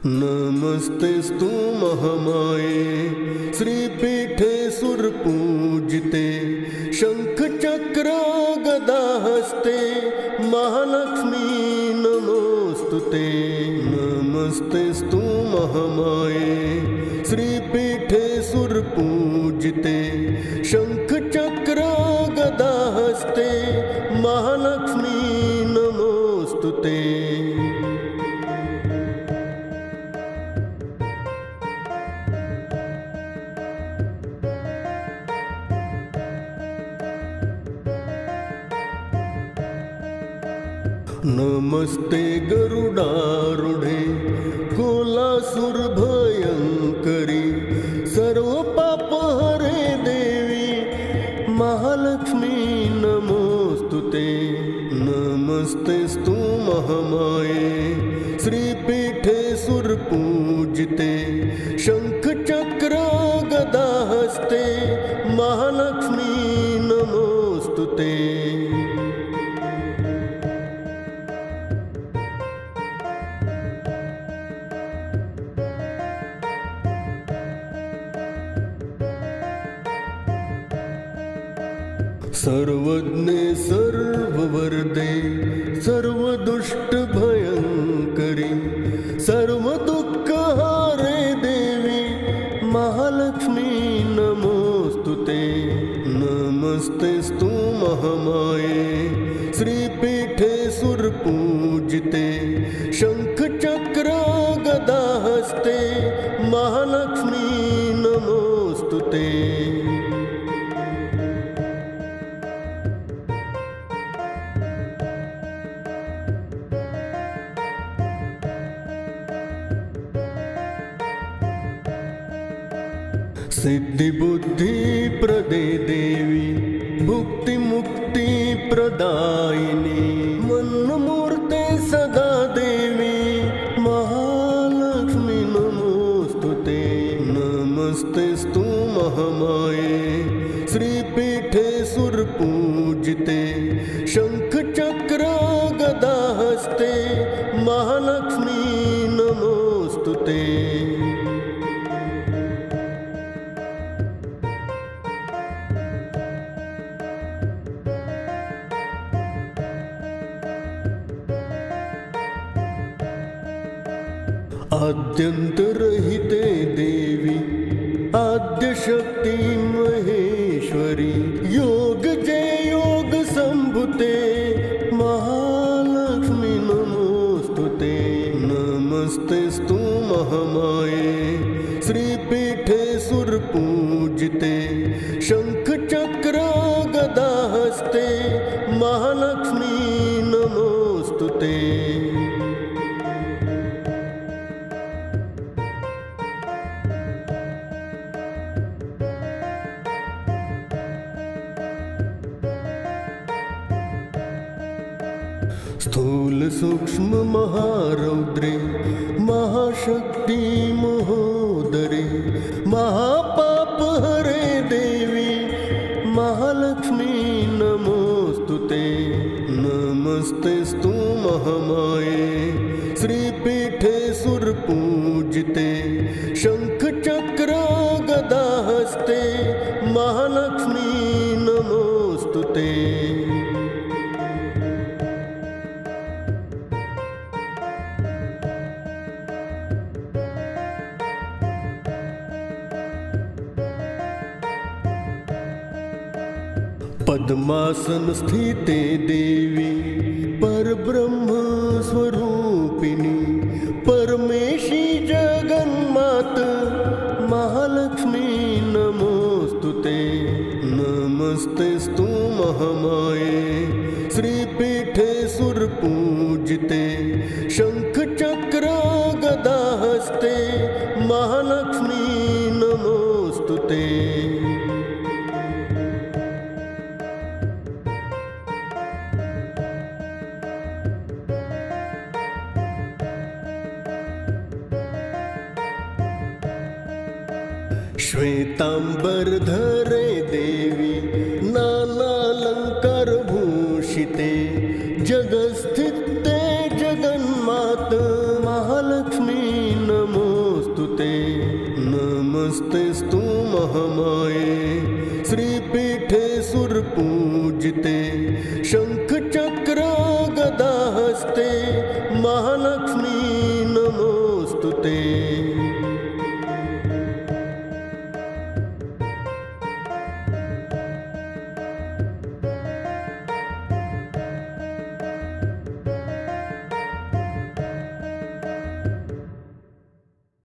नमस्तेस्तु महामाये श्रीपीठे सुरपूजिते शंख चक्र गदाहस्ते महालक्ष्मी नमोस्तुते। नमस्तेस्तु महामाये श्रीपीठे सुरपूजिते शंख चक्र गदाहस्ते महालक्ष्मी नमोस्तुते। नमस्ते गरुडारूढे कोलासुर भयंकरी सर्व पाप हरे देवी महालक्ष्मी नमोस्तुते। नमस्तेस्तु महामाये श्रीपीठे सुरपूजिते शंख चक्र गदाहस्ते महालक्ष्मी नमोस्तुते। सर्वज्ञे सर्ववरदे सर्वदुष्ट भयंकरी सर्वदुःखहारे देवी महालक्ष्मी नमोस्तुते। नमस्तेस्तु महामाये श्रीपीठे सुरपूजिते शंख चक्र गदाहस्ते महालक्ष्मी नमोस्तुते। सिद्धि बुद्धि प्रदे देवी भुक्ति मुक्ति प्रदायिनी मन्मूर्ते सदा देवी महालक्ष्मी नमोस्तुते। नमस्तेस्तु महामाये श्रीपीठे सुरपूजिते शंख चक्र गदाहस्ते महालक्ष्मी नमोस्तुते। आद्यंतरहिते देवी आद्यशक्ति महेश्वरी योग जय योग संभुते महालक्ष्मी नमोस्तुते। नमस्तेस्तु महामाये श्रीपीठे सुरपूजिते शंख चक्र गदाहस्ते महालक्ष्मी नमोस्तुते। स्थूल सूक्ष्म महारौद्रे महाशक्ति महोदरे महापाप हरे देवी महालक्ष्मी नमोस्तुते। नमस्तेस्तु महामाये श्रीपीठे सुरपूजिते शंख चक्र गदाहस्ते महालक्ष्मी नमोस्तुते। पद्मासन स्थिते देवी परब्रह्म स्वरूपिणी परमेशी जगन्मात महालक्ष्मी नमोस्तुते। नमस्तेस्तु महामाये श्रीपीठे सुरपूजिते शंख चक्र गदाहस्ते महालक्ष्मी नमोस्तुते। श्वेतांबरधरे देवी नानालंकार भूषिते जगस्थिते जगन्मात महालक्ष्मी नमोस्तुस्तु महामाये श्रीपीठे सुरपूजिते शंख